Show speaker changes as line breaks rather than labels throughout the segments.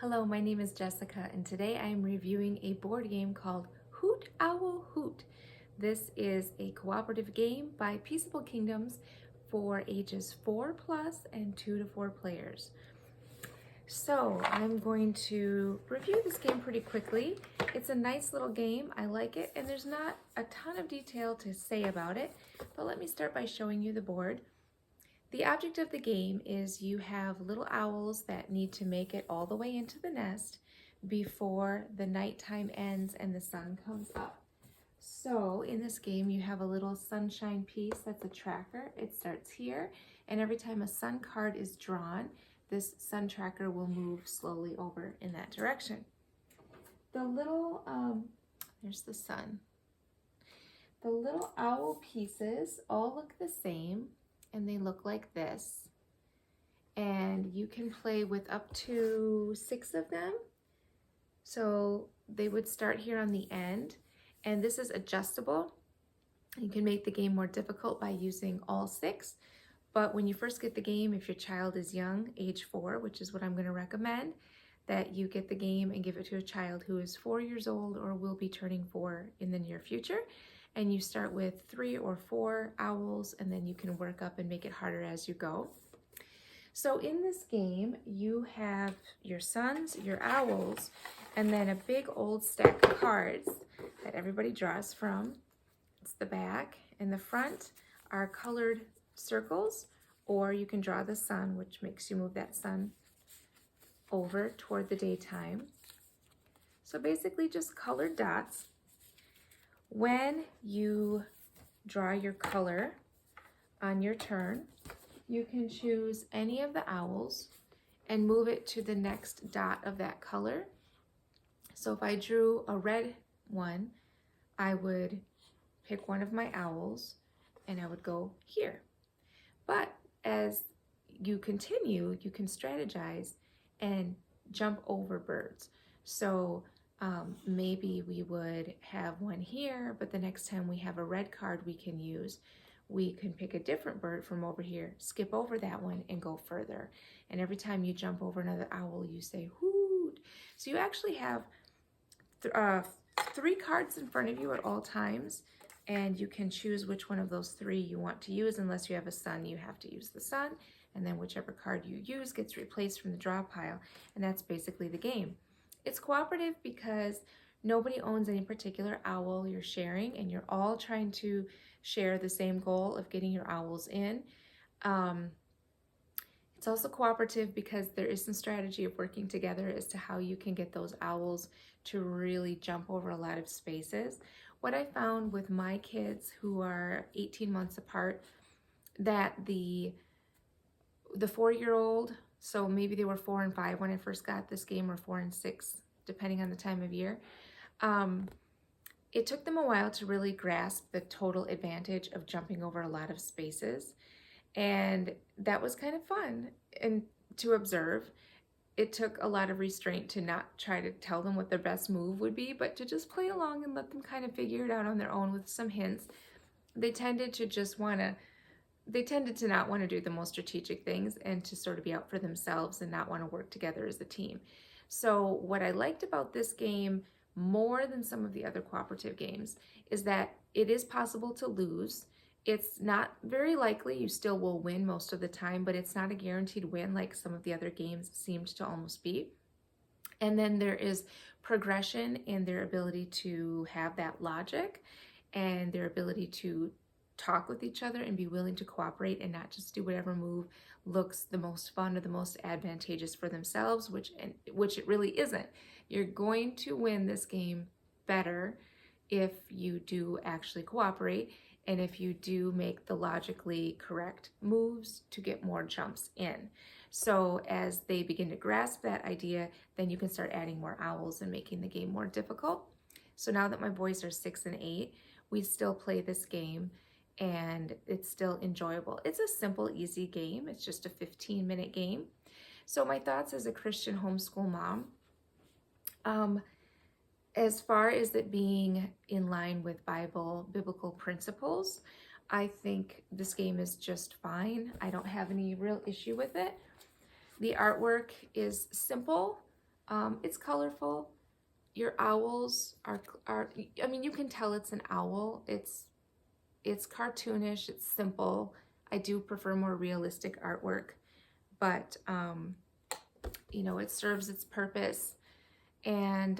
Hello, my name is Jessica, and today I am reviewing a board game called Hoot Owl Hoot. This is a cooperative game by Peaceable Kingdoms for ages 4 plus and 2 to 4 players. So I'm going to review this game pretty quickly. It's a nice little game. I like it, and there's not a ton of detail to say about it, but let me start by showing you the board. The object of the game is you have little owls that need to make it all the way into the nest before the nighttime ends and the sun comes up. So in this game, you have a little sunshine piece that's a tracker. It starts here, and every time a sun card is drawn, this sun tracker will move slowly over in that direction. The little, there's the sun. The little owl pieces all look the same, and they look like this. And you can play with up to 6 of them. So they would start here on the end, and this is adjustable. You can make the game more difficult by using all 6. But when you first get the game, if your child is young, age 4, which is what I'm going to recommend, that you get the game and give it to a child who is 4 years old or will be turning 4 in the near future. And you start with 3 or 4 owls, and then you can work up and make it harder as you go. So in this game, you have your suns, your owls, and then a big old stack of cards that everybody draws from. It's the back, and the front are colored circles, or you can draw the sun, which makes you move that sun over toward the daytime. So basically just colored dots. When you draw your color on your turn, you can choose any of the owls and move it to the next dot of that color. So if I drew a red one, I would pick one of my owls and I would go here. But as you continue, you can strategize and jump over birds. So maybe we would have one here, but the next time we have a red card we can use, we can pick a different bird from over here, skip over that one, and go further. And every time you jump over another owl, you say, hoot. So you actually have 3 cards in front of you at all times, and you can choose which one of those 3 you want to use. Unless you have a sun, you have to use the sun, and then whichever card you use gets replaced from the draw pile, and that's basically the game. It's cooperative because nobody owns any particular owl you're sharing, and you're all trying to share the same goal of getting your owls in. It's also cooperative because there is some strategy of working together as to how you can get those owls to really jump over a lot of spaces. What I found with my kids who are 18 months apart, that the 4-year-old, so maybe they were 4 and 5 when I first got this game, or 4 and 6, depending on the time of year. It took them a while to really grasp the total advantage of jumping over a lot of spaces. And that was kind of fun and to observe. It took a lot of restraint to not try to tell them what their best move would be, but to just play along and let them kind of figure it out on their own with some hints. They tended to not want to do the most strategic things and to sort of be out for themselves and not want to work together as a team. So what I liked about this game more than some of the other cooperative games is that it is possible to lose. It's not very likely you still will win most of the time, but it's not a guaranteed win like some of the other games seemed to almost be. And then there is progression in their ability to have that logic and their ability to talk with each other and be willing to cooperate and not just do whatever move looks the most fun or the most advantageous for themselves, which it really isn't. You're going to win this game better if you do actually cooperate and if you do make the logically correct moves to get more jumps in. So as they begin to grasp that idea, then you can start adding more owls and making the game more difficult. So now that my boys are 6 and 8, we still play this game, and it's still enjoyable. It's a simple, easy game. It's just a 15-minute game. So my thoughts as a Christian homeschool mom, as far as it being in line with biblical principles, I think this game is just fine. I don't have any real issue with it. The artwork is simple. It's colorful. Your owls are, I mean, you can tell it's an owl. It's cartoonish, it's simple. I do prefer more realistic artwork, but you know, it serves its purpose. And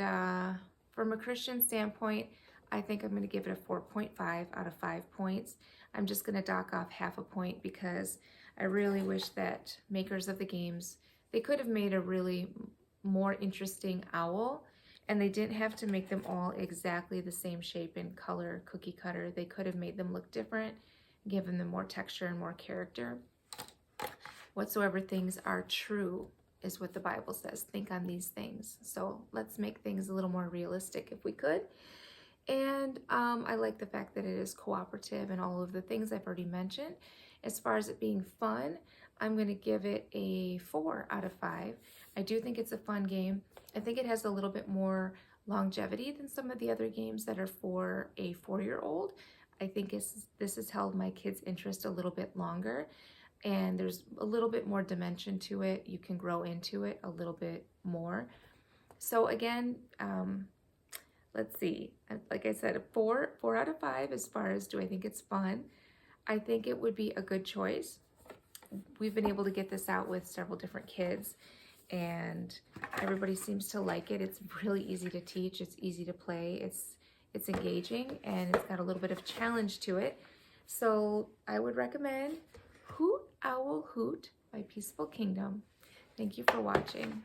from a Christian standpoint, I think I'm going to give it a 4.5 out of 5 points. I'm just going to dock off half a point because I really wish that makers of the games, they could have made a really more interesting owl, and they didn't have to make them all exactly the same shape and color, cookie cutter. They could have made them look different, given them more texture and more character. Whatsoever things are true is what the Bible says. Think on these things. So let's make things a little more realistic if we could. And I like the fact that it is cooperative and all of the things I've already mentioned. As far as it being fun, I'm going to give it a 4 out of 5. I do think it's a fun game. I think it has a little bit more longevity than some of the other games that are for a 4-year-old. I think this has held my kids' interest a little bit longer, and there's a little bit more dimension to it. You can grow into it a little bit more. So again, let's see, like I said, a 4 out of 5 as far as do I think it's fun. I think it would be a good choice. We've been able to get this out with several different kids, and everybody seems to like it. It's really easy to teach. It's easy to play. It's engaging, and it's got a little bit of challenge to it. So I would recommend Hoot Owl Hoot by Peaceful Kingdom. Thank you for watching.